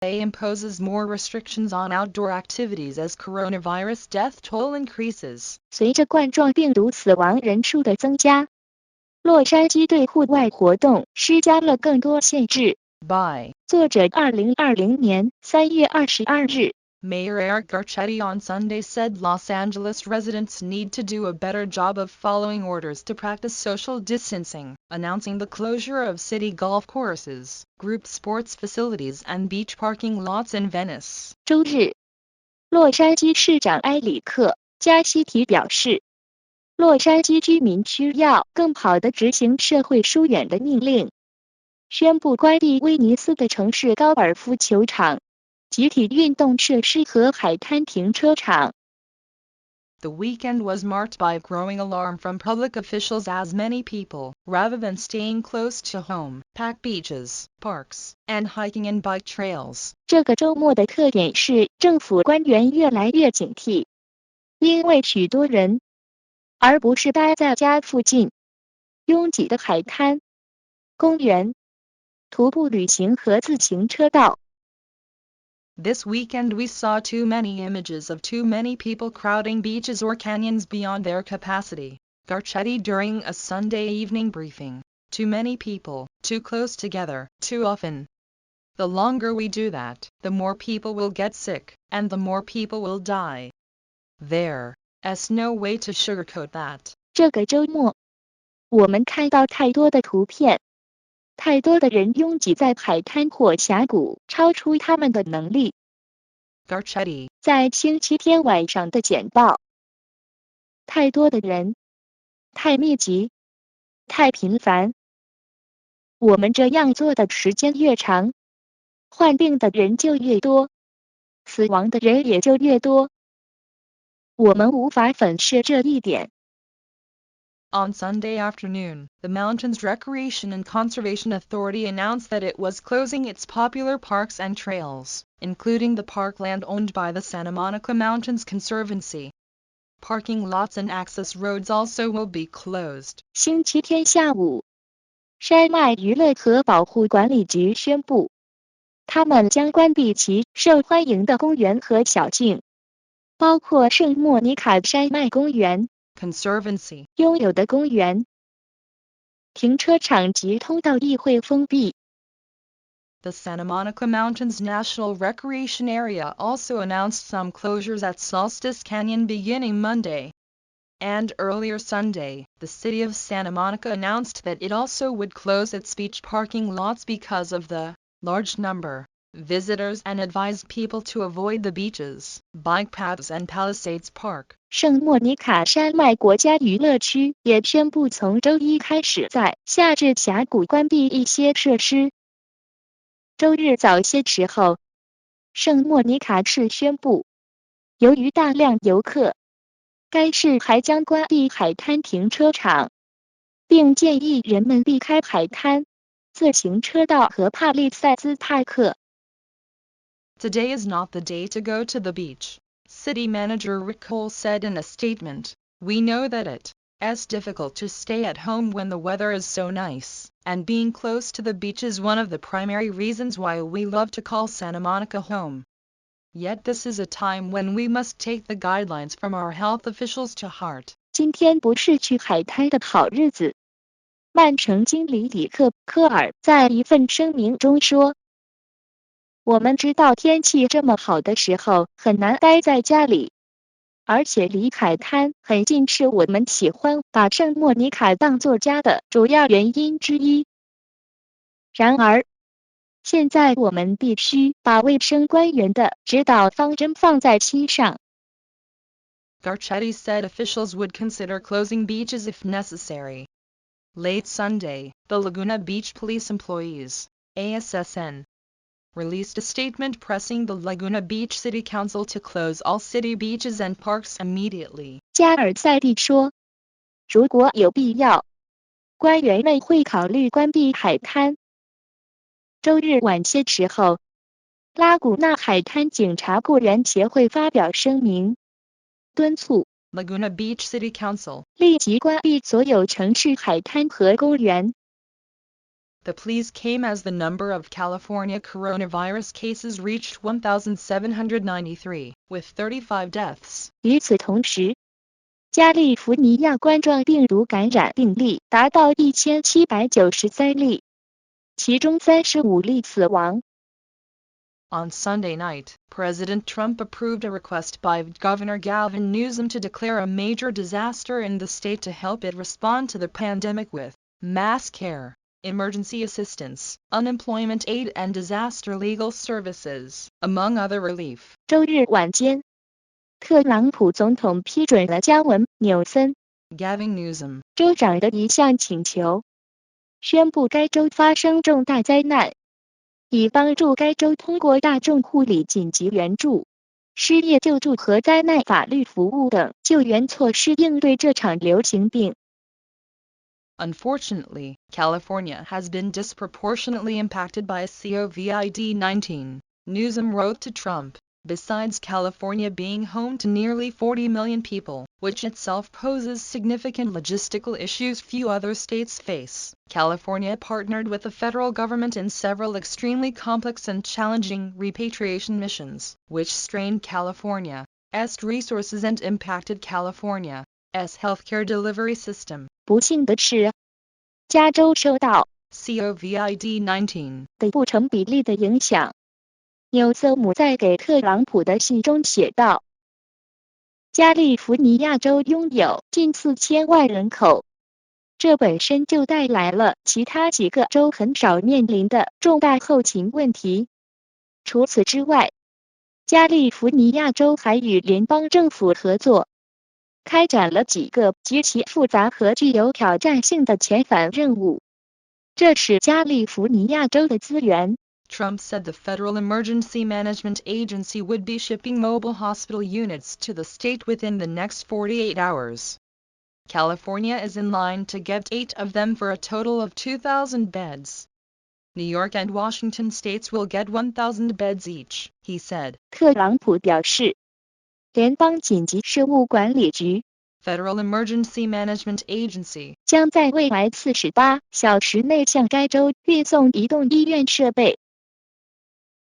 imposes more restrictions on outdoor activities as coronavirus death toll increases. 随着冠状病毒死亡人数的增加，洛杉矶对户外活动施加了更多限制。By 作者2020年3月22日。Mayor Eric Garcetti on Sunday said Los Angeles residents need to do a better job of following orders to practice social distancing, announcing the closure of city golf courses, group sports facilities and beach parking lots in Venice. 周日，洛杉矶市长埃里克·加西提表示，洛杉矶居民需要更好地执行社会疏远的命令，宣布关闭威尼斯的城市高尔夫球场、集体运动设施和海滩停车场。The weekend was marked by growing alarm from public officials as many people, rather than staying close to home, pack beaches, parks, and hiking and bike trails. 这个周末的特点是政府官员越来越警惕，因为许多人，而不是待在家附近，拥挤的海滩、公园、徒步旅行和自行车道。This weekend we saw too many images of too many people crowding beaches or canyons beyond their capacity. Garcetti during a Sunday evening briefing. Too many people, too close together, too often. The longer we do that, the more people will get sick, and the more people will die. There's no way to sugarcoat that. 这个周末，我们看到太多的图片。太多的人拥挤在海滩或峡谷，超出他们的能力。Garcetti 在星期天晚上的简报，太多的人，太密集，太频繁。我们这样做的时间越长，患病的人就越多，死亡的人也就越多。我们无法粉饰这一点。On Sunday afternoon, the Mountains Recreation and Conservation Authority announced that it was closing its popular parks and trails, including the parkland owned by the Santa Monica Mountains Conservancy. Parking lots and access roads also will be closed. 星期天下午，山脉娱乐和保护管理局宣布，他们将关闭其受欢迎的公园和小径，包括圣莫尼卡山脉公园。Conservancy 拥有的公园、停车场及通道亦会封闭。The Santa Monica Mountains National Recreation Area also announced some closures at Solstice Canyon beginning Monday. And earlier Sunday, the city of Santa Monica announced that it also would close its beach parking lots because of the large number visitors and advised people to avoid the beaches, bike paths and Palisades Park. 圣莫尼卡山脉国家娱乐区也宣布从周一开始在夏至峡谷关闭一些设施。周日早些时候，圣莫尼卡市宣布，由于大量游客，该市还将关闭海滩停车场，并建议人们避开海滩、自行车道和帕利塞兹派克。Today is not the day to go to the beach, City Manager Rick Cole said in a statement. We know that it's difficult to stay at home when the weather is so nice, and being close to the beach is one of the primary reasons why we love to call Santa Monica home. Yet this is a time when we must take the guidelines from our health officials to heart. 今天不是去海滩的好日子，曼城经理里克·科尔在一份声明中说。我们知道天气这么好的时候很难待在家里，而且离海滩很近是我们喜欢把圣莫尼卡当作家的主要原因之一。然而，现在我们必须把卫生官员的指导方针放在心上。Garcetti said officials would consider closing beaches if necessary. Late Sunday, the Laguna Beach Police employees, ASSN, released a statement pressing the Laguna Beach City Council to close all city beaches and parks immediately. 加尔塞蒂说，如果有必要，官员们会考虑关闭海滩。周日晚些时候，拉古纳海滩警察雇员协会发表声明，敦促 Laguna Beach City Council 立即关闭所有城市海滩和公园。The pleas came as the number of California coronavirus cases reached 1,793, with 35 deaths. 与此同时，加利福尼亚冠状病毒感染病例达到1793例，其中35例死亡。On Sunday night, President Trump approved a request by Governor Gavin Newsom to declare a major disaster in the state to help it respond to the pandemic with mass care, emergency assistance, unemployment aid and disaster legal services, among other relief. 周日晚间，特朗普总统批准了加文·纽森 Gavin Newsom 州长的一项请求，宣布该州发生重大灾难，以帮助该州通过大众护理紧急援助、失业救助和灾难法律服务等救援措施应对这场流行病。Unfortunately, California has been disproportionately impacted by COVID-19, Newsom wrote to Trump. Besides California being home to nearly 40 million people, which itself poses significant logistical issues few other states face, California partnered with the federal government in several extremely complex and challenging repatriation missions, which strained California's resources and impacted California's healthcare delivery system. 不幸的是，加州受到 COVID-19 的不成比例的影响。纽瑟姆在给特朗普的信中写道：加利福尼亚州拥有近4000万人口，这本身就带来了其他几个州很少面临的重大后勤问题。除此之外，加利福尼亚州还与联邦政府合作，开展了几个极其复杂和具有挑战性的遣返任务，这使加利福尼亚州的资源Trump said the Federal Emergency Management Agency would be shipping mobile hospital units to the state within the next 48 hours. California is in line to get 8 of them for a total of 2,000 beds. New York and Washington states will get 1,000 beds each, he said. 特朗普表示，联邦紧急事务管理局 Federal Emergency Management Agency 将在未来48小时内向该州运送移动医院设备。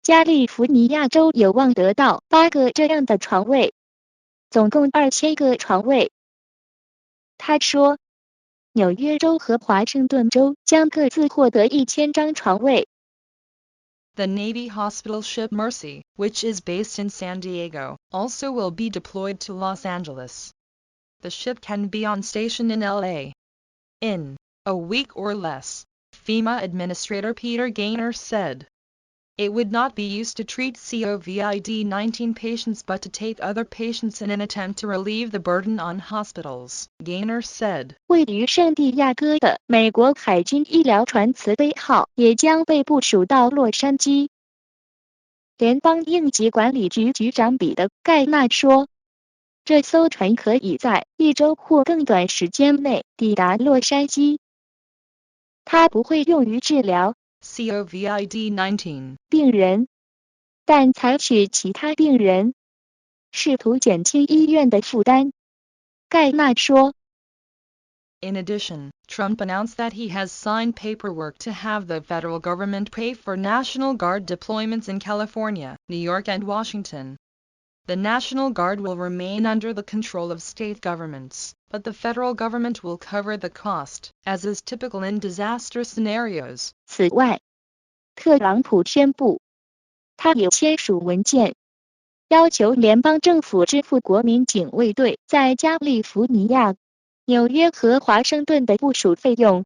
加利福尼亚州有望得到8个这样的床位，总共2000个床位。他说，纽约州和华盛顿州将各自获得1000张床位。The Navy hospital ship Mercy, which is based in San Diego, also will be deployed to Los Angeles. The ship can be on station in LA in a week or less, FEMA Administrator Peter Gaynor said. It would not be used to treat COVID-19 patients but to take other patients in an attempt to relieve the burden on hospitals, Gaynor said. 位于圣地亚哥的美国海军医疗船慈悲号也将被部署到洛杉矶。联邦应急管理局局长彼得·盖纳说，这艘船可以在1周或更短时间内抵达洛杉矶。它不会用于治疗COVID-19 病人，但采取其他病人，试图减轻医院的负担。盖纳说。In addition, Trump announced that he has signed paperwork to have the federal government pay for National Guard deployments in California, New York and Washington. The National Guard will remain under the control of state governments, but the federal government will cover the cost, as is typical in disaster scenarios. 此外，特朗普宣布，他有签署文件，要求联邦政府支付国民警卫队在加利福尼亚、纽约和华盛顿的部署费用。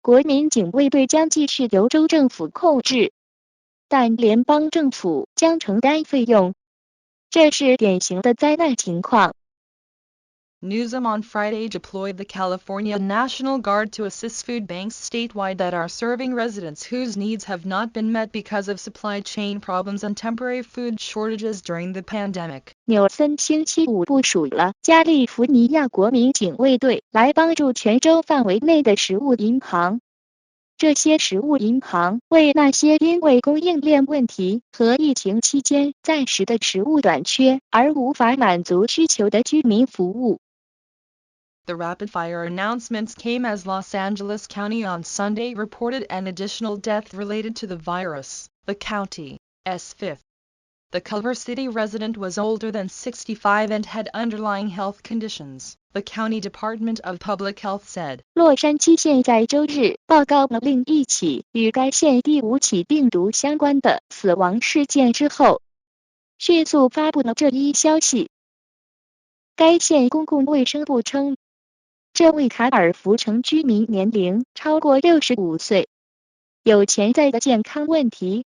国民警卫队将继续由州政府控制，但联邦政府将承担费用。这是典型的灾难情况。Newsom on Friday deployed the California National Guard to assist food banks statewide that are serving residents whose needs have not been met because of supply chain problems and temporary food shortages during the pandemic. 纽森星期五部署了加利福尼亚国民警卫队来帮助全州范围内的食物银行。这些食物银行为那些因为供应链问题和疫情期间暂时的食物短缺而无法满足需求的居民服务。The rapid-fire announcements came as Los Angeles County on Sunday reported an additional death related to the virus. The county's fifth. The Culver City resident was older than 65 and had underlying health conditions, the County Department of Public Health said. 洛杉矶县在周日报告了另一起与该县第5起病毒相关的死亡事件之后，迅速发布了这一消息。该县公共卫生部称，这位卡尔福城居民年龄超过65岁，有潜在的健康问题。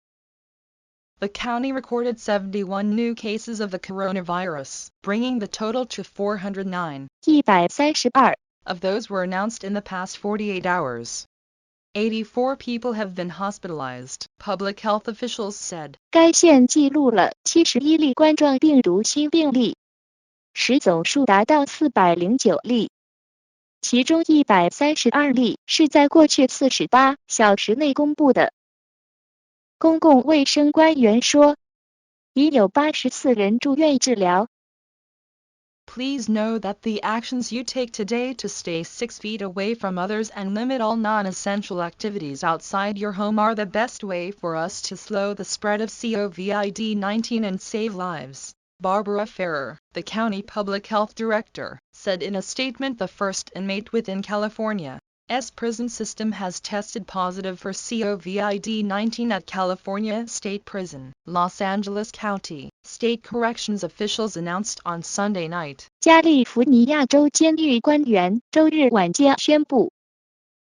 The county recorded 71 new cases of the coronavirus, bringing the total to 409. 132 of those were announced in the past 48 hours. 84 people have been hospitalized, public health officials said. 该县记录了71例冠状病毒新病例，使总数达到409例。其中132例是在过去48小时内公布的。公共卫生官员说，已有84人住院治疗。Please know that the actions you take today to stay 6 feet away from others and limit all non-essential activities outside your home are the best way for us to slow the spread of COVID-19 and save lives. Barbara Ferrer, the county public health director, said in a statement the first inmate within California's prison system has tested positive for COVID-19 at California State Prison, Los Angeles County. State corrections officials announced on Sunday night. 加利福尼亚州监狱官员周日晚间宣布，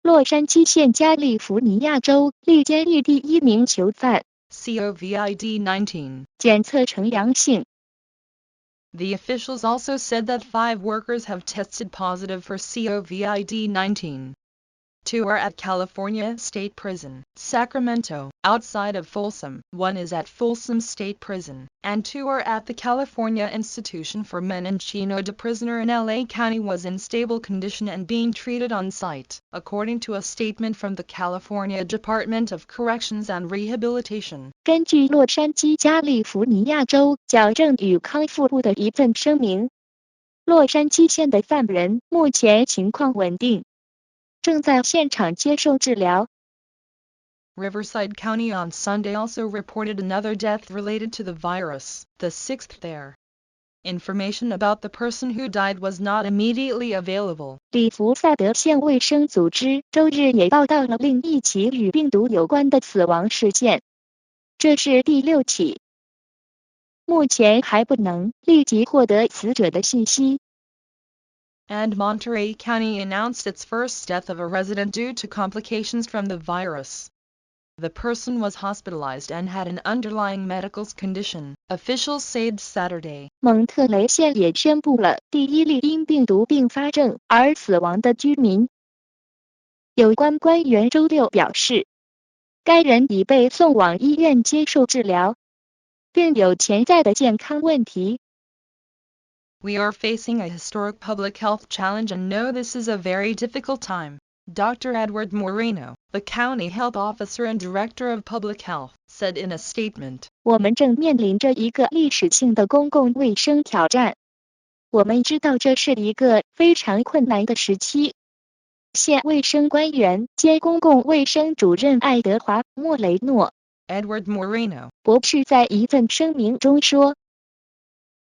洛杉矶县加利福尼亚州立监狱第1名囚犯 COVID-19 检测呈阳性。The officials also said that 5 workers have tested positive for COVID-19. 2 are at California State Prison, Sacramento, outside of Folsom. 1 is at Folsom State Prison, and 2 are at the California Institution for Men in Chino. The prisoner in LA County was in stable condition and being treated on site, according to a statement from the California Department of Corrections and Rehabilitation. 根据洛杉矶加利福尼亚州矫正与康复部的一份声明，洛杉矶县的犯人目前情况稳定，正在现场接受治疗。Riverside County on Sunday also reported another death related to the virus, the 6th there. Information about the person who died was not immediately available. 里弗萨德县卫生组织周日也报道了另一起与病毒有关的死亡事件，这是第6起。目前还不能立即获得死者的信息。And Monterey County announced its first death of a resident due to complications from the virus. The person was hospitalized and had an underlying medical condition, officials said Saturday. 蒙特雷县也宣布了第1例因病毒并发症而死亡的居民。有关官员周六表示，该人已被送往医院接受治疗，并有潜在的健康问题。We are facing a historic public health challenge and know this is a very difficult time, Dr. Edward Moreno, the county health officer and director of public health, said in a statement. 我们正面临着一个历史性的公共卫生挑战。我们知道这是一个非常困难的时期。县卫生官员兼公共卫生主任爱德华·莫雷诺 Edward Moreno 博士在一份声明中说。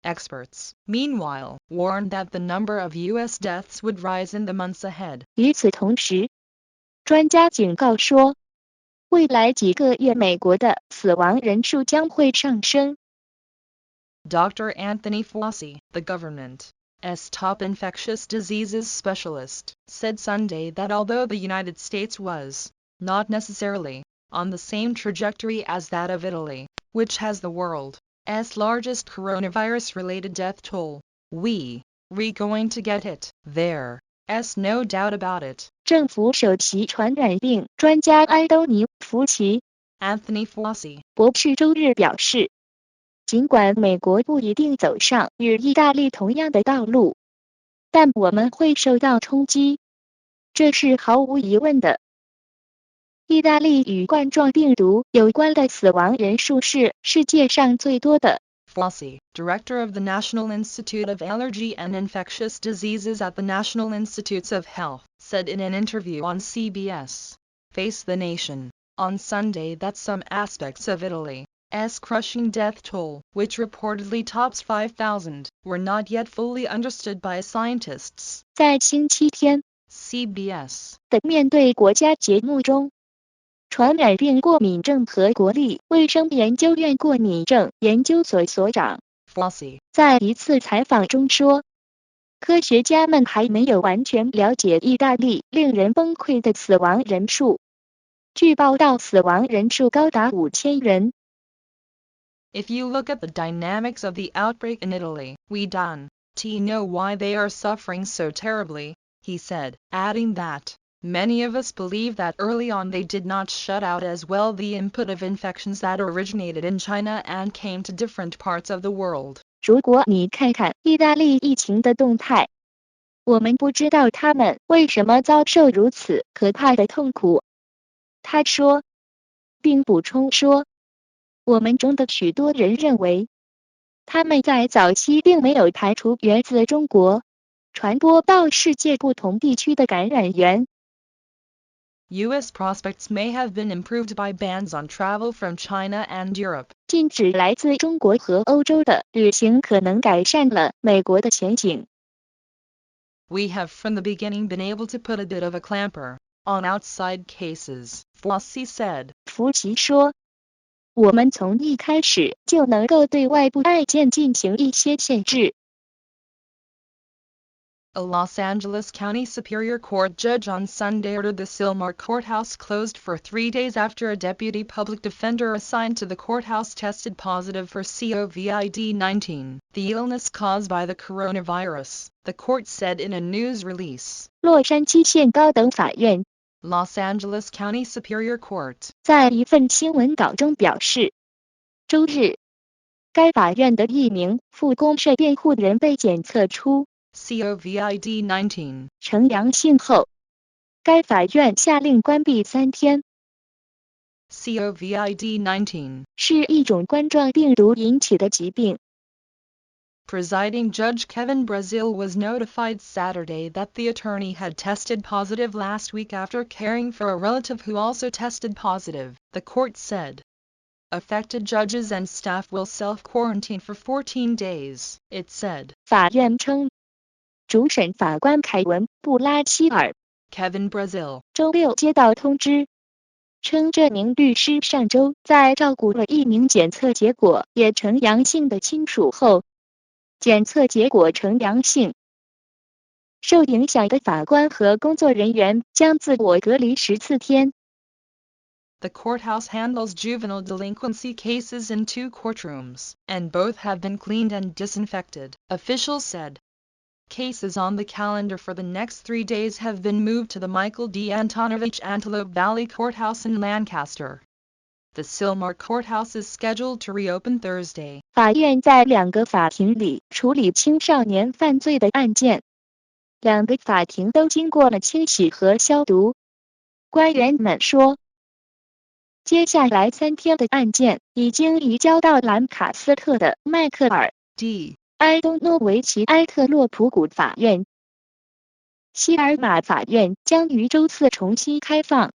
Experts, meanwhile, warned that the number of U.S. deaths would rise in the months ahead. 与此同时，专家警告说，未来几个月美国的死亡人数将会上升。Dr. Anthony Fauci, the government's top infectious diseases specialist, said Sunday that although the United States was not necessarily on the same trajectory as that of Italy, which has the world's largest coronavirus-related death toll, we're going to get it. There's no doubt about it. 政府首席传染病专家安东尼·福奇 Anthony Fauci 博士周日表示，尽管美国不一定走上与意大利同样的道路，但我们会受到冲击，这是毫无疑问的。意大利与冠状病毒有关的死亡人数是世界上最多的。Flossie, director of the National Institute of Allergy and Infectious Diseases at the National Institutes of Health, said in an interview on CBS Face the Nation on Sunday that some aspects of Italy's crushing death toll, which reportedly tops 5,000, were not yet fully understood by scientists. 在星期天 CBS 的面对国家节目中，传染病过敏症和国立卫生研究院过敏症研究所所长 Flossie 在一次采访中说，科学家们还没有完全了解意大利令人崩溃的死亡人数。据报道，死亡人数高达5000人。If you look at the dynamics of the outbreak in Italy, we don't know why they are suffering so terribly, he said, adding that many of us believe that early on they did not shut out as well the input of infections that originated in China and came to different parts of the world. 如果你看看意大利疫情的动态，我们不知道他们为什么遭受如此可怕的痛苦。他说，并补充说，我们中的许多人认为，他们在早期并没有排除源自中国传播到世界不同地区的感染源。U.S. prospects may have been improved by bans on travel from China and Europe. 禁止来自中国和欧洲的旅行可能改善了美国的前景。We have from the beginning been able to put a bit of a clamper on outside cases, Flossie said. 福奇说，我们从一开始就能够对外部案件进行一些限制。A Los Angeles County Superior Court judge on Sunday ordered the Sylmar courthouse closed for 3 days after a deputy public defender assigned to the courthouse tested positive for COVID-19, the illness caused by the coronavirus, the court said in a news release. 洛杉矶县高等法院 Los Angeles County Superior Court 在一份新闻稿中表示，周日，该法院的一名副公社辩护人被检测出COVID-19呈阳性后，该法院下令关闭3天。COVID-19是一种冠状病毒引起的疾病。Presiding Judge Kevin Brazil was notified Saturday that the attorney had tested positive last week after caring for a relative who also tested positive, the court said. Affected judges and staff will self-quarantine for 14 days, it said. 法院称，主审法官凯文·布拉希尔 Kevin Brazil 周六接到通知，称这名律师上周在照顾了一名检测结果也呈阳性的亲属后，检测结果呈阳性。受影响的法官和工作人员将自我隔离14天。The courthouse handles juvenile delinquency cases in 2 courtrooms, and both have been cleaned and disinfected, officials said. Cases on the calendar for the next 3 days have been moved to the Michael D. Antonovich Antelope Valley Courthouse in Lancaster. The Sylmar Courthouse is scheduled to reopen Thursday. 法院在2个法庭里处理青少年犯罪的案件，2个法庭都经过了清洗和消毒。官员们说，接下来3天的案件已经移交到兰卡斯特的迈克尔 D. 埃东诺维奇埃特洛普谷法院。希尔马法院将于周4重新开放。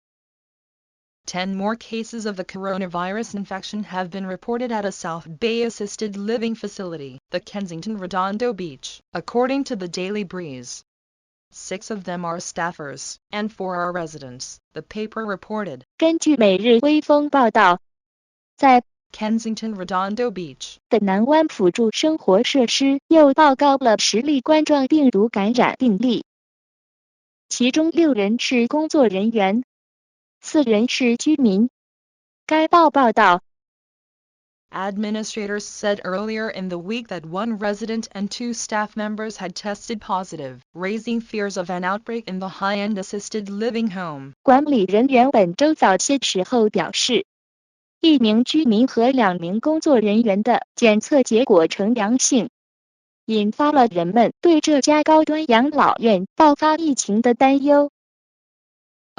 10 more cases of the coronavirus infection have been reported at a South Bay assisted living facility, the Kensington Redondo Beach, according to the Daily Breeze. 6 of them are staffers, and 4 are residents, the paper reported. 根据每日微风报道，在 Kensington Redondo Beach 的南湾辅助生活设施又报告了10例冠状病毒感染病例，其中6人是工作人员，4人是居民。该报道Administrators said earlier in the week that 1 resident and 2 staff members had tested positive, raising fears of an outbreak in the high-end assisted living home. 管理人员本周早些时候表示，1名居民和2名工作人员的检测结果呈阳性，引发了人们对这家高端养老院爆发疫情的担忧。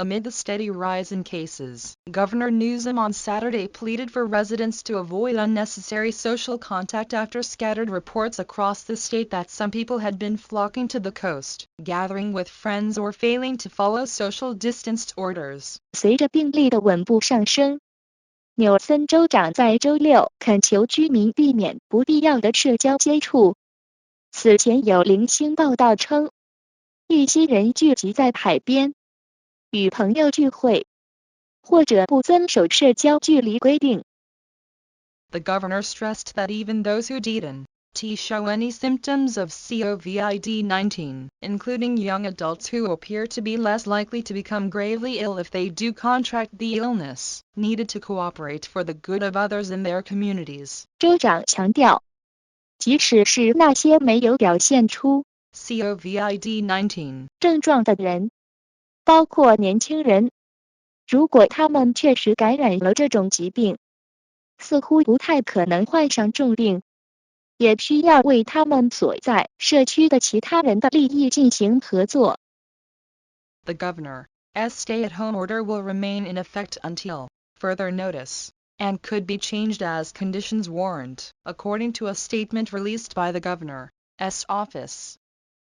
Amid the steady rise in cases, Governor Newsom on Saturday pleaded for residents to avoid unnecessary social contact after scattered reports across the state that some people had been flocking to the coast, gathering with friends or failing to follow social distanced orders. 随着病例的稳步上升，纽森州长在周六恳求居民避免不必要的社交接触。此前有零星报道称，一些人聚集在海边，与朋友聚会，或者不遵守社交距离规定。The governor stressed that even those who didn't show any symptoms of COVID-19, including young adults who appear to be less likely to become gravely ill if they do contract the illness, needed to cooperate for the good of others in their communities. 州长强调，即使是那些没有表现出COVID-19 症状的人，包括年轻人，如果他们确实感染了这种疾病，似乎不太可能患上重病，也需要为他们所在社区的其他人的利益进行合作。The governor's stay-at-home order will remain in effect until further notice, and could be changed as conditions warrant, according to a statement released by the governor's office.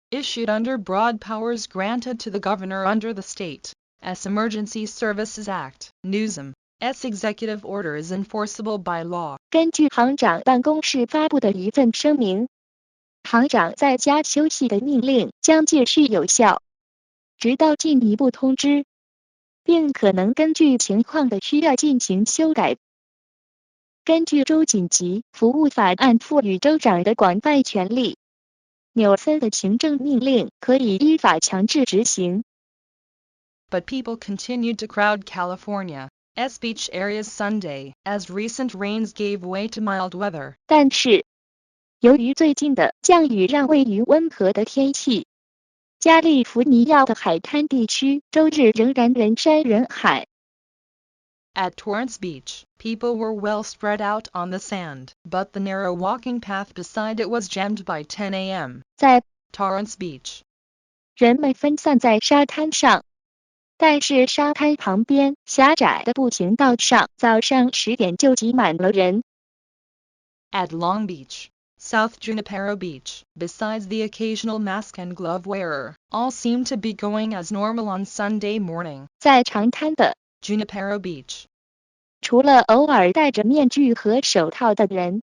Issued under broad powers granted to the governor under the State's Emergency Services Act, Newsom's executive order is enforceable by law. 根据行长办公室发布的一份声明，行长在家休息的命令将继续有效，直到进一步通知，并可能根据情况的需要进行修改。根据州紧急服务法案赋予州长的广泛权力，纽森的行政命令可以依法强制执行。But people continued to crowd California's beach areas Sunday, as recent rains gave way to mild weather. 但是，由于最近的降雨让位于温和的天气，加利福尼亚的海滩地区周日仍然人山人海。At Torrance Beach, people were well spread out on the sand, but the narrow walking path beside it was jammed by 10 a.m. 在 Torrance Beach, 人们分散在沙滩上，但是沙滩旁边狭窄的步行道上，早上10点就挤满了人。At Long Beach, South Junipero Beach, besides the occasional mask and glove wearer, all seemed to be going as normal on Sunday morning. 在长滩的 Junipero Beach, 除了偶尔戴着面具和手套的人，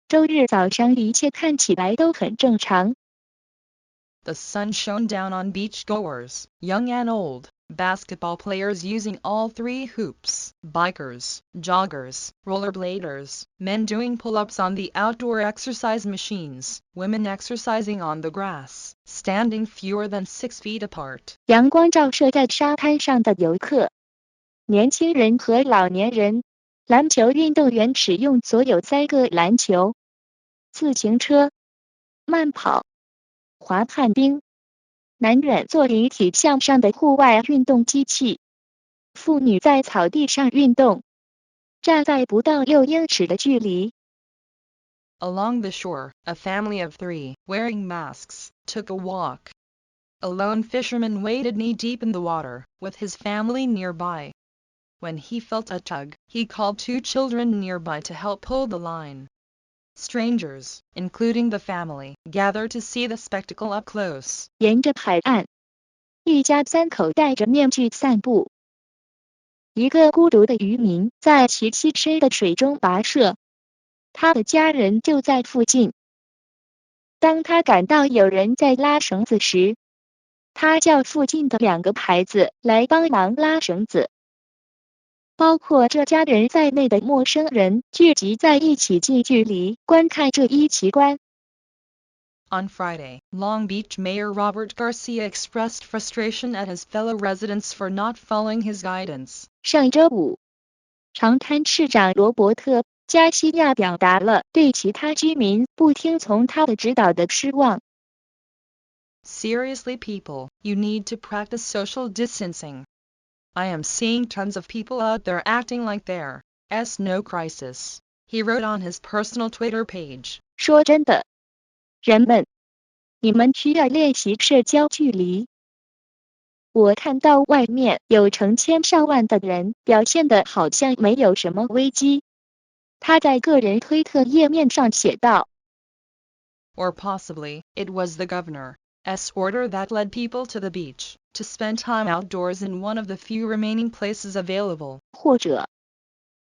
周日早上一切看起来都很正常。The sun shone down on beachgoers, young and old, basketball players using all 3 hoops, bikers, joggers, rollerbladers, men doing pull-ups on the outdoor exercise machines, women exercising on the grass, standing fewer than 6 feet apart. 阳光照射在沙滩上的游客，年轻人和老年人，篮球运动员使用所有3个篮球，自行车、慢跑、滑旱冰，男人坐引体向上的户外运动机器，妇女在草地上运动，站在不到6英尺的距离。Along the shore, a family of 3, wearing masks, took a walk. A lone fisherman waded knee-deep in the water, with his family nearby. When he felt a tug, he called 2 children nearby to help pull the line. Strangers, including the family, gathered to see the spectacle up close. 沿着海岸，一家3口戴着面具散步。一个孤独的渔民在其栖身的水中跋涉，他的家人就在附近。当他感到有人在拉绳子时，他叫附近的2个孩子来帮忙拉绳子。包括这家人在内的陌生人聚集在一起，近距离观看这一奇观。On Friday, Long Beach Mayor Robert Garcia expressed frustration at his fellow residents for not following his guidance. 上周五，长滩市长罗伯特·加西亚表达了对其他居民不听从他的指导的失望。Seriously, people, you need to practice social distancing. I am seeing tons of people out there acting like there's no crisis, he wrote on his personal Twitter page. 说真的，人们，你们需要练习社交距离。我看到外面有成千上万的人，表现得好像没有什么危机。他在个人推特页面上写道。Or possibly, it was the governor's order that led people to the beach, to spend time outdoors in one of the few remaining places available. 或者，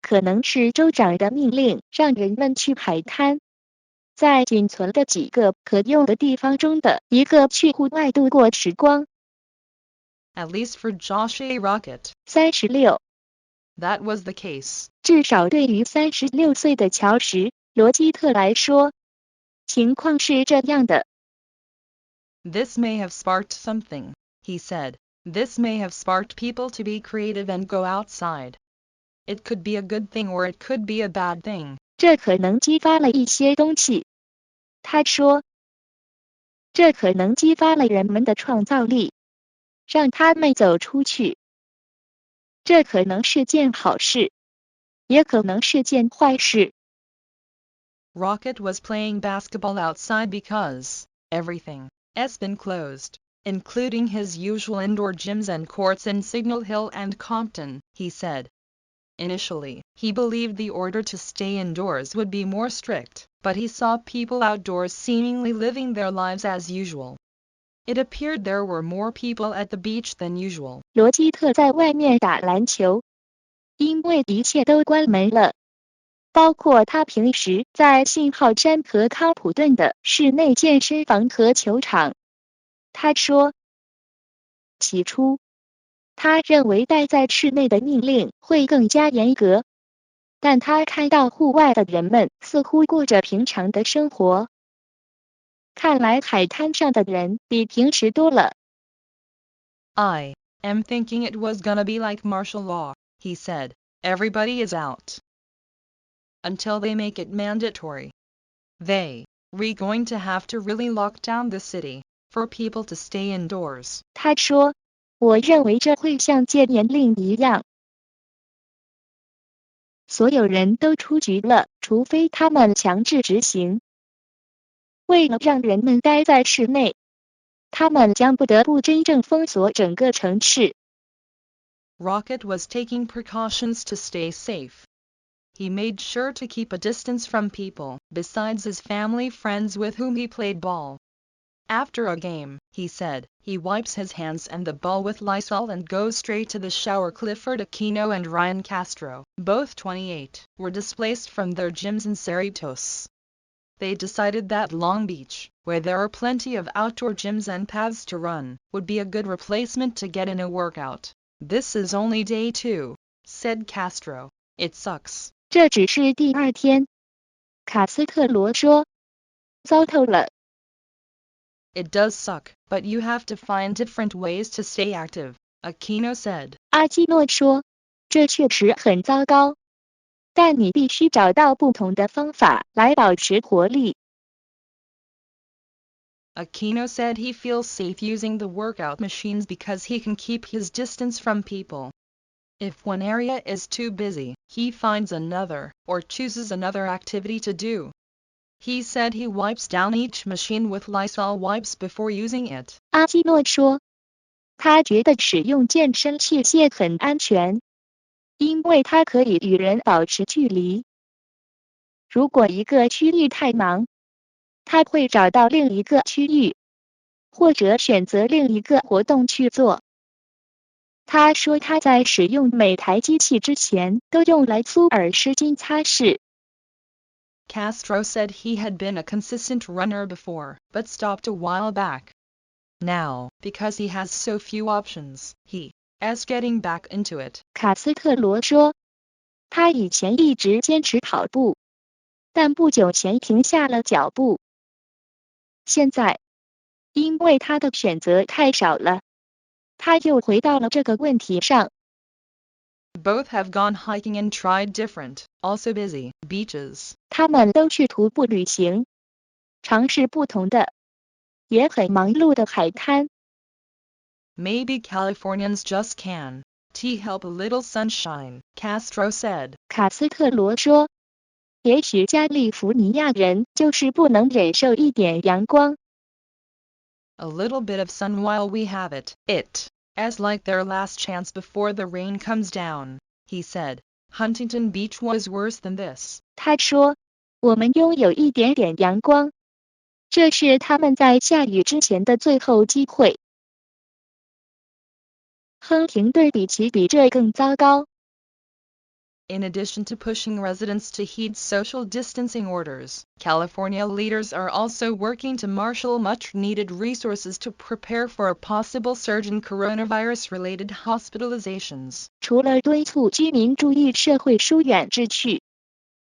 可能是州长的命令，让人们去海滩，在仅存的几个可用的地方中的一个去户外度过时光。At least for Josh A. Rocket. 36. That was the case. 至少对于36岁的乔什·罗基特来说，情况是这样的。This may have sparked something, he said. This may have sparked people to be creative and go outside. It could be a good thing or it could be a bad thing. 这可能激发了一些东西，他说。这可能激发了人们的创造力，让他们走出去。这可能是件好事，也可能是件坏事。Rocket was playing basketball outside because everything has been closed, including his usual indoor gyms and courts in Signal Hill and Compton, he said. Initially, he believed the order to stay indoors would be more strict, but he saw people outdoors seemingly living their lives as usual. It appeared there were more people at the beach than usual. 罗基特在外面打篮球，因为一切都关门了，包括他平时在信号山和康普顿的室内健身房和球场。他说，起初，他认为待在室内的命令会更加严格，但他看到户外的人们似乎过着平常的生活。看来海滩上的人比平时多了。I am thinking it was gonna be like martial law, he said. Everybody is out. Until they make it mandatory. We're going to have to really lock down the city, for people to stay indoors. 他说，我认为这会像戒严令一样。所有人都出局了，除非他们强制执行。为了让人们待在室内，他们将不得不真正封锁整个城市。Rocket was taking precautions to stay safe. He made sure to keep a distance from people, besides his family friends with whom he played ball. After a game, he said, he wipes his hands and the ball with Lysol and goes straight to the shower. Clifford Aquino and Ryan Castro, both 28, were displaced from their gyms in Cerritos. They decided that Long Beach, where there are plenty of outdoor gyms and paths to run, would be a good replacement to get in a workout. This is only day 2, said Castro. It sucks. 这只是第2天，卡斯特罗说。糟透了。It does suck, but you have to find different ways to stay active, Aquino said. 阿基诺说，这确实很糟糕。但你必须找到不同的方法来保持活力。Aquino said he feels safe using the workout machines because he can keep his distance from people. If one area is too busy, he finds another, or chooses another activity to do. He said he wipes down each machine with Lysol wipes before using it. 阿基诺说，他觉得使用健身器械很安全。因为它可以与人保持距离。如果一个区域太忙，他会找到另一个区域，或者选择另一个活动去做。他说他在使用每台机器之前都用来苏尔湿巾擦拭。Castro said he had been a consistent runner before, but stopped a while back. Now, because he has so few options, he is getting back into it. 卡斯特罗说，他以前一直坚持跑步，但不久前停下了脚步。现在，因为他的选择太少了，他又回到了这个问题上。Both have gone hiking and tried different, also busy, beaches. 他们都去徒步旅行，尝试不同的，也很忙碌的海滩。Maybe Californians just can't help a little sunshine, Castro said. 卡斯特罗说，也许加利福尼亚人就是不能忍受一点阳光。A little bit of sun while we have it. as like their last chance before the rain comes down. He said, Huntington Beach was worse than this. 他说，我们拥有一点点阳光，这是他们在下雨之前的最后机会。亨廷顿比这更糟糕。In addition to pushing residents to heed social distancing orders, California leaders are also working to marshal much-needed resources to prepare for a possible surge in coronavirus-related hospitalizations. 除了敦促居民注意社会疏远秩序，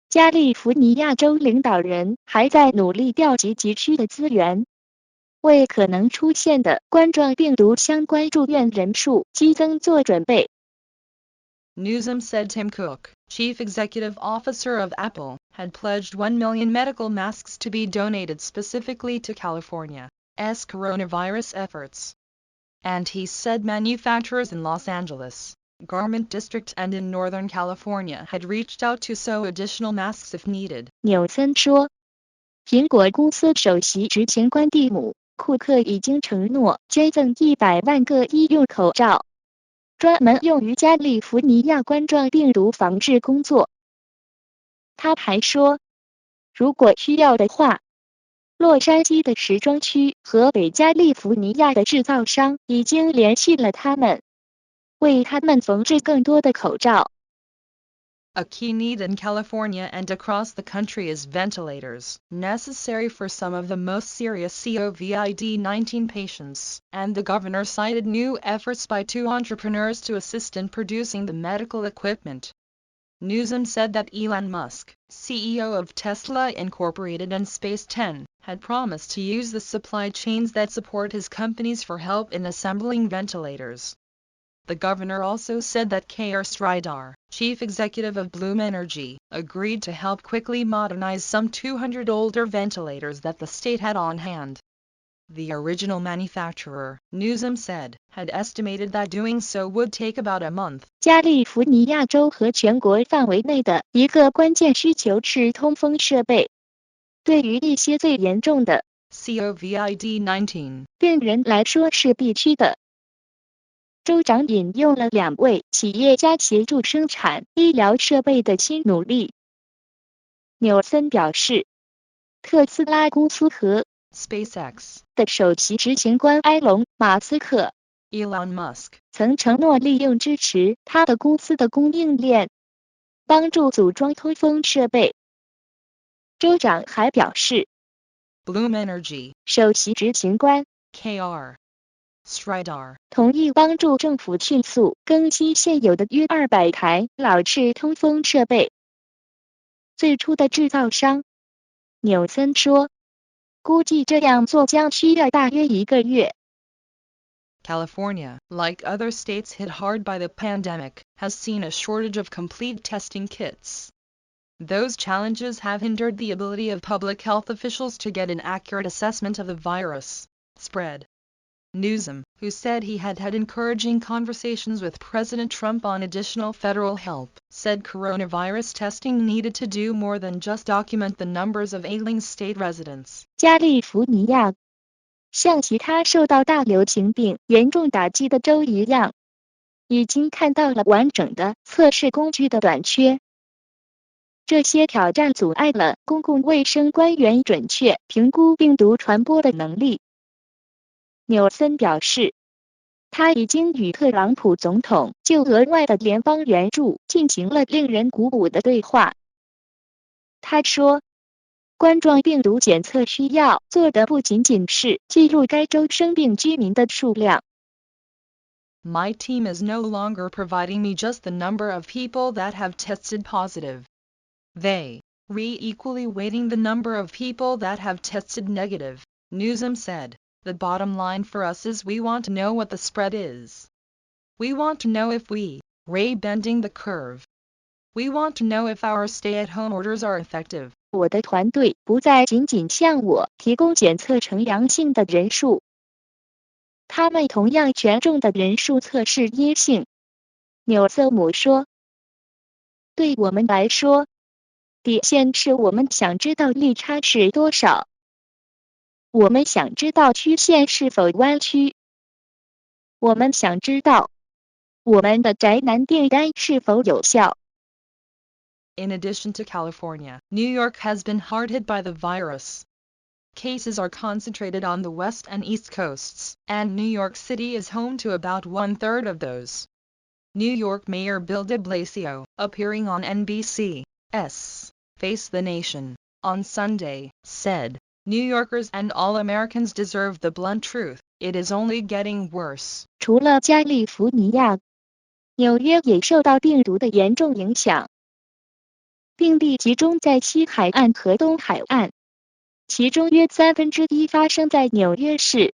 加利福尼亚州领导人还在努力调集急需的资源，为可能出现的冠状病毒相关住院人数激增做准备。Newsom said Tim Cook, chief executive officer of Apple, had pledged 1 million medical masks to be donated specifically to California's coronavirus efforts. And he said manufacturers in Los Angeles, Garment District and in Northern California had reached out to sew additional masks if needed. 纽森说，苹果公司首席执行官蒂姆·库克已经承诺捐赠100万个医用口罩，专门用于加利福尼亚冠状病毒防治工作。他还说，如果需要的话，洛杉矶的时装区和北加利福尼亚的制造商已经联系了他们，为他们缝制更多的口罩。A key need in California and across the country is ventilators, necessary for some of the most serious COVID-19 patients, and the governor cited new efforts by 2 entrepreneurs to assist in producing the medical equipment. Newsom said that Elon Musk, CEO of Tesla Incorporated and Space 10, had promised to use the supply chains that support his companies for help in assembling ventilators. The governor also said that K.R. Sridhar, chief executive of Bloom Energy, agreed to help quickly modernize some 200 older ventilators that the state had on hand. The original manufacturer, Newsom said, had estimated that doing so would take about a month. 加利福尼亚州和全国范围内的一个关键需求是通风设备。对于一些最严重的 COVID-19 病人来说是必须的。州长引用了2位企业家协助生产医疗设备的新努力。纽森表示，特斯拉公司和 SpaceX 的首席执行官埃隆·马斯克 Elon Musk 曾承诺利用支持他的公司的供应链，帮助组装通风设备。州长还表示， Bloom Energy 首席执行官 K.R. Sridhar 同意帮助政府迅速更新现有的约200台老式通风设备。最初的制造商纽森说，估计这样做将需要大约1个月。California, like other states hit hard by the pandemic, has seen a shortage of complete testing kits. Those challenges have hindered the ability of public health officials to get an accurate assessment of the virus spread. Newsom, who said he had had encouraging conversations with President Trump on additional federal help, said coronavirus testing needed to do more than just document the numbers of ailing state residents. 加利福尼亚像其他受到大流行病严重打击的州一样，已经看到了完整的测试工具的短缺。这些挑战阻碍了公共卫生官员准确评估病毒传播的能力。纽森表示，他已经与特朗普总统就额外的联邦援助进行了令人鼓舞的对话。他说，冠状病毒检测需要做的不仅仅是记录该州生病居民的数量。My team is no longer providing me just the number of people that have tested positive. They are equally weighting the number of people that have tested negative, Newsom said. The bottom line for us is we want to know what the spread is. We want to know if we are bending the curve. We want to know if our stay-at-home orders are effective. 我的团队不再仅仅向我提供检测呈阳性的人数，他们同样权重的人数测试阴性。纽瑟姆说，对我们来说，底线是我们想知道利差是多少。我们想知道曲线是否弯曲。我们想知道我们的宅男订单是否有效。In addition to California, New York has been hard hit by the virus. Cases are concentrated on the west and east coasts, and New York City is home to about one-third of those. New York Mayor Bill de Blasio, appearing on NBC's Face the Nation on Sunday, said, New Yorkers and all Americans deserve the blunt truth, it is only getting worse. 除了加利福尼亚，纽约也受到病毒的严重影响。病例集中在西海岸和东海岸，其中约1/3发生在纽约市。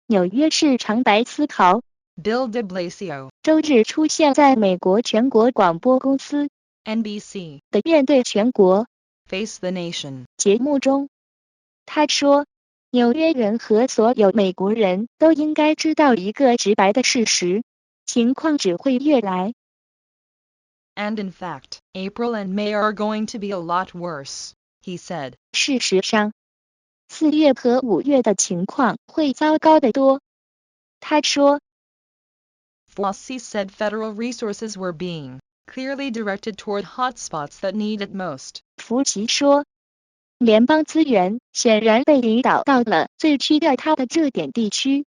纽约市长白思考 Bill de Blasio 周日出现在美国全国广播公司 NBC 的面对全国 Face the Nation 节目中，他说，纽约人和所有美国人都应该知道一个直白的事实，情况只会越来。And in fact, April and May are going to be a lot worse, he said. 事实上，4月和5月的情况会糟糕得多。他说 Fossey said federal resources were being clearly directed toward hotspots that need it most. 福奇说，联邦资源显然被引导到了最需要它的热点地区。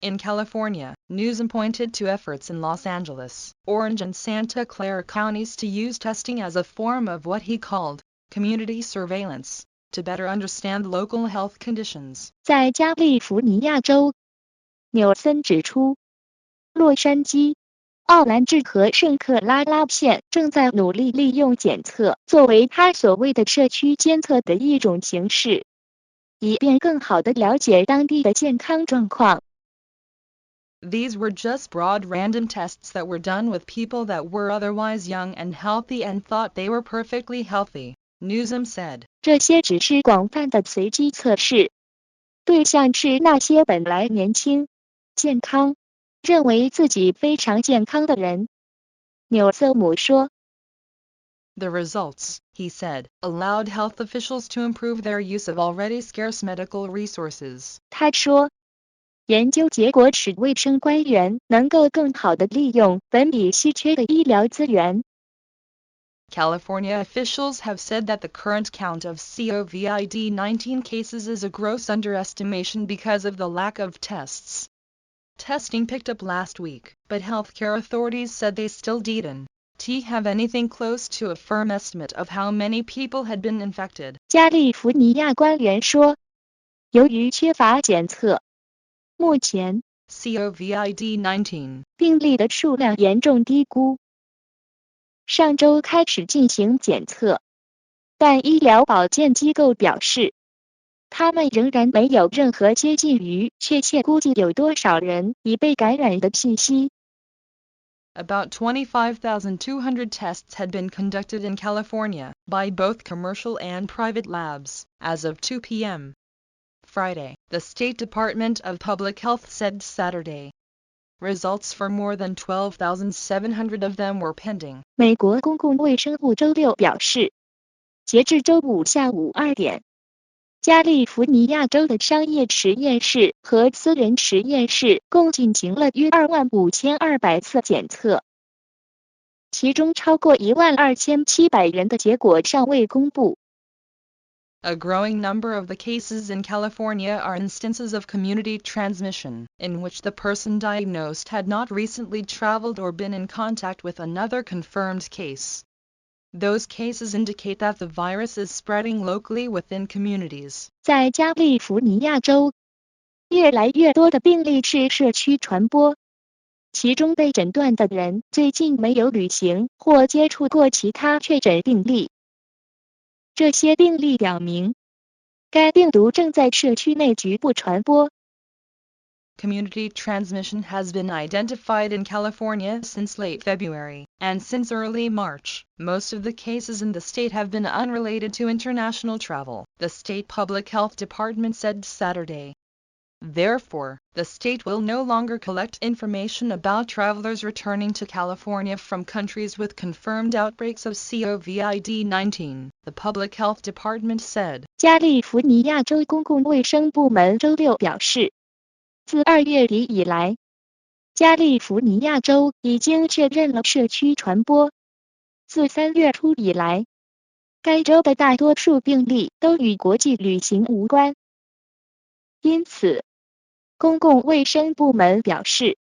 In California, Newsom pointed to efforts in Los Angeles, Orange and Santa Clara counties to use testing as a form of what he called community surveillance, to better understand local health conditions. 在加利福尼亚州，纽森指出，洛杉矶、奥兰治和圣克拉拉县正在努力利用检测作为他所谓的社区监测的一种形式，以便更好地了解当地的健康状况。These were just broad random tests that were done with people that were otherwise young and healthy and thought they were perfectly healthy, Newsom said. 这些只是广泛的随机测试，对象是那些本来年轻、健康，认为自己非常健康的人。纽瑟姆说。The results, he said, allowed health officials to improve their use of already scarce medical resources. 他说，研究结果使卫生官员能够更好地利用本已稀缺的医疗资源。California officials have said that the current count of COVID-19 cases is a gross underestimation because of the lack of tests. Testing picked up last week, but healthcare authorities said they still didn't have anything close to a firm estimate of how many people had been infected. 加利福尼亚官员说，由于缺乏检测，目前 COVID-19 病例的数量严重低估。上周开始进行检测，但医疗保健机构表示，他们仍然没有任何接近于确切估计有多少人已被感染的信息。About 25,200 tests had been conducted in California by both commercial and private labs as of 2 p.m. Friday, the State Department of Public Health said Saturday. Results for more than 12,700 of them were pending. 美国公共卫生部周六表示，截至周五下午2点，加利福尼亚州的商业实验室和私人实验室共进行了约25200次检测，其中超过12700人的结果尚未公布。A growing number of the cases in California are instances of community transmission, in which the person diagnosed had not recently traveled or been in contact with another confirmed case. Those cases indicate that the virus is spreading locally within communities. 在加利福尼亚州，越来越多的病例是社区传播，其中被诊断的人最近没有旅行或接触过其他确诊病例。这些病例表明，该病毒正在社区内局部传播。Community transmission has been identified in California since late February, and since early March, most of the cases in the state have been unrelated to international travel, the state public health department said Saturday. Therefore, the state will no longer collect information about travelers returning to California from countries with confirmed outbreaks of COVID-19, the public health department said. 加利福尼亚州公共卫生部门周六表示，自2月底以来，加利福尼亚州已经确认了社区传播。自3月初以来，该州的大多数病例都与国际旅行无关。因此，公共卫生部门表示，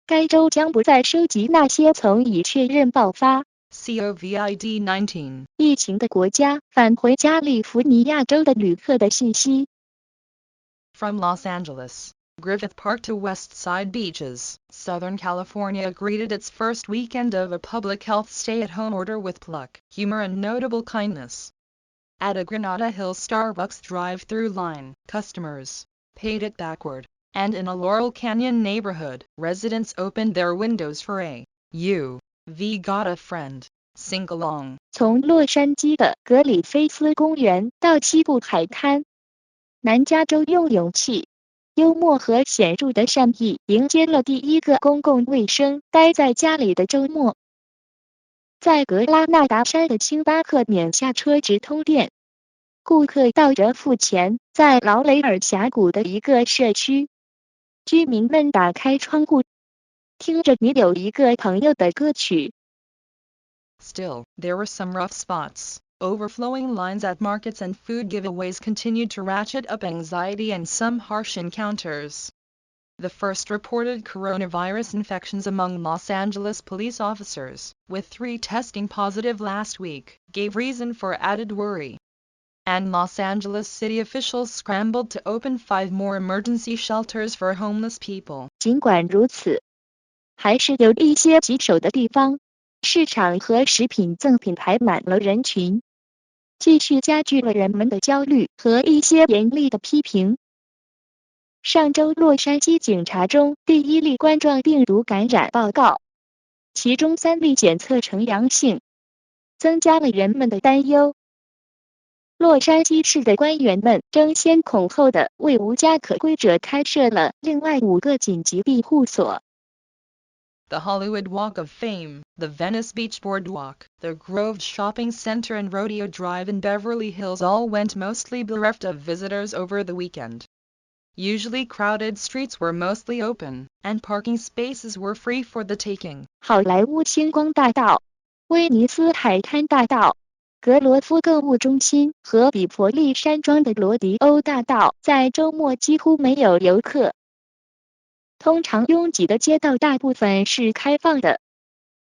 该州将不再收集那些曾已确认爆发 COVID-19 疫情的国家返回加利福尼亚州的旅客的信息。From Los Angeles, Griffith Park to West Side Beaches, Southern California greeted its first weekend of a public health stay-at-home order with pluck, humor and notable kindness. At a Granada Hills Starbucks drive-through line, customers paid it backward, and in a Laurel Canyon neighborhood, residents opened their windows for a "You've got a friend" sing-along. 从洛杉矶的格里菲斯公园到西部海滩，南加州用勇气、幽默和显著的善意迎接了第一个公共卫生待在家里的周末。在格拉纳达山的星巴克免下车直通店，顾客倒着付钱。在劳雷尔峡谷的一个社区，居民们打开窗户，听着你有一个朋友的歌曲。Still, there were some rough spots. Overflowing lines at markets and food giveaways continued to ratchet up anxiety and some harsh encounters. The first reported coronavirus infections among Los Angeles police officers, with 3 testing positive last week, gave reason for added worry. And Los Angeles city officials scrambled to open 5 more emergency shelters for homeless people. 尽管如此，还是有一些棘手的地方，市场和食品赠品排满了人群，继续加剧了人们的焦虑和一些严厉的批评。上周洛杉矶警察中第1例冠状病毒感染报告，其中3例检测呈阳性，增加了人们的担忧。洛杉矶市的官员们争先恐后地为无家可归者开设了另外5个紧急庇护所。The Hollywood Walk of Fame, the Venice Beach Boardwalk, the Grove Shopping Center and Rodeo Drive in Beverly Hills all went mostly bereft of visitors over the weekend. Usually crowded streets were mostly open, and parking spaces were free for the taking. 好莱坞星光大道、威尼斯海滩大道、格罗夫购物中心和比佛利山庄的罗迪欧大道在周末几乎没有游客。通常拥挤的街道大部分是开放的，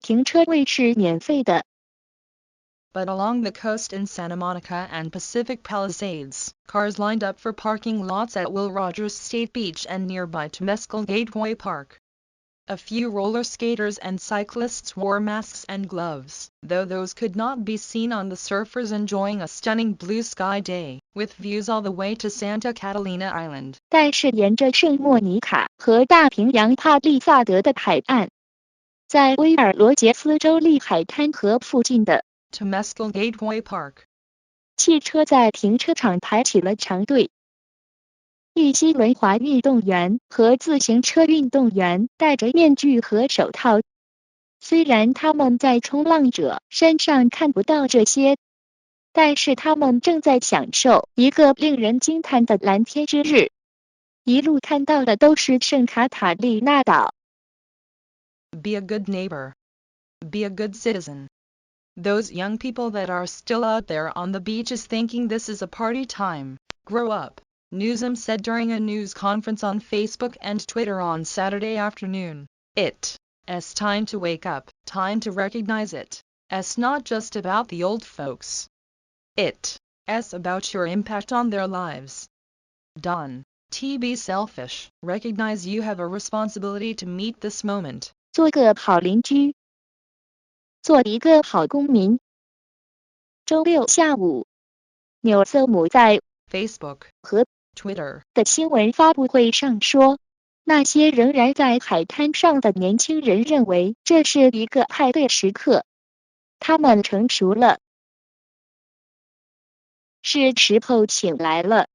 停车位是免费的。But along the coast in Santa Monica and Pacific Palisades, cars lined up for parking lots at Will Rogers State Beach and nearby Temescal Gateway Park. A few roller skaters and cyclists wore masks and gloves, though those could not be seen on the surfers enjoying a stunning blue sky day, with views all the way to Santa Catalina Island. 但是沿着圣莫尼卡和大平洋帕利萨德的海岸，在威尔罗杰斯州立海滩河附近的Temescal Gateway Park, 汽车在停车场排起了长队。一些轮滑运动员和自行车运动员戴着面具和手套，虽然他们在冲浪者身上看不到这些，但是他们正在享受一个令人惊叹的蓝天之日。一路看到的都是圣卡塔利娜岛。Be a good neighbor. Be a good citizen. Those young people that are still out there on the beaches thinking this is a party time, grow up, Newsom said during a news conference on Facebook and Twitter on Saturday afternoon. It's time to wake up, time to recognize it. It's not just about the old folks. It's about your impact on their lives. Don't be selfish. Recognize you have a responsibility to meet this moment. 做个好邻居，做一个好公民。周六下午，纽瑟姆在 Facebook 和 Twitter 的新闻发布会上说，那些仍然在海滩上的年轻人认为这是一个派对时刻，他们成熟了，是时候醒来了，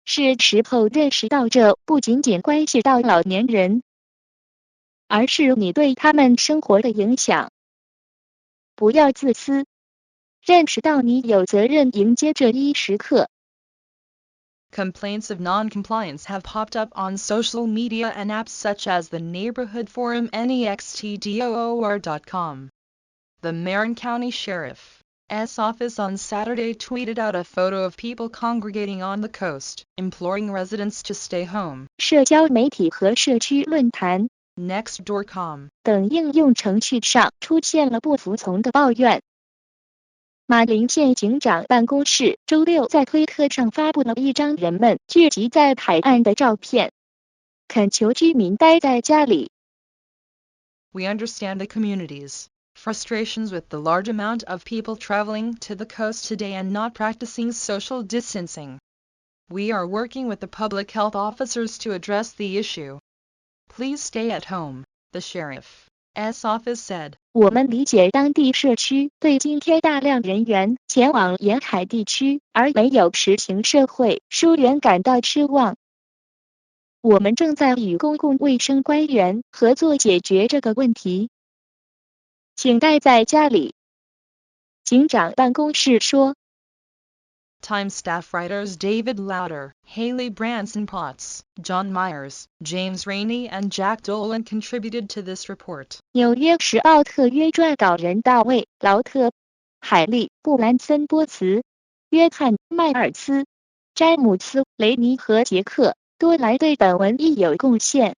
是时候认识到这不仅仅关系到老年人，而是你对他们生活的影响。不要自私，认识到你有责任迎接这一时刻。Complaints of non-compliance have popped up on social media and apps such as the neighborhood forum nextdoor.com. The Marin County Sheriff's Office on Saturday tweeted out a photo of people congregating on the coast, imploring residents to stay home. 社交媒体和社区论坛 Nextdoor.com 等应用程序上出现了不服从的抱怨。马林县警长办公室周六在推特上发布了一张人们聚集在海岸的照片，恳求居民待在家里。We understand the community's frustrations with the large amount of people traveling to the coast today and not practicing social distancing. We are working with the public health officers to address the issue. Please stay at home, the sheriff's office said. 我们理解当地社区对今天大量人员前往沿海地区而没有实行社会疏远感到失望。我们正在与公共卫生官员合作解决这个问题。请待在家里。警长办公室说。Time staff writers David Lauder, Haley Branson Potts, John Myers, James Rainey and Jack Dolan contributed to this report. 纽约时报特约撰稿人大卫·劳特、海莉·布兰森波茨、约翰·迈尔斯、詹姆斯·雷尼和杰克·多兰对本文亦有贡献。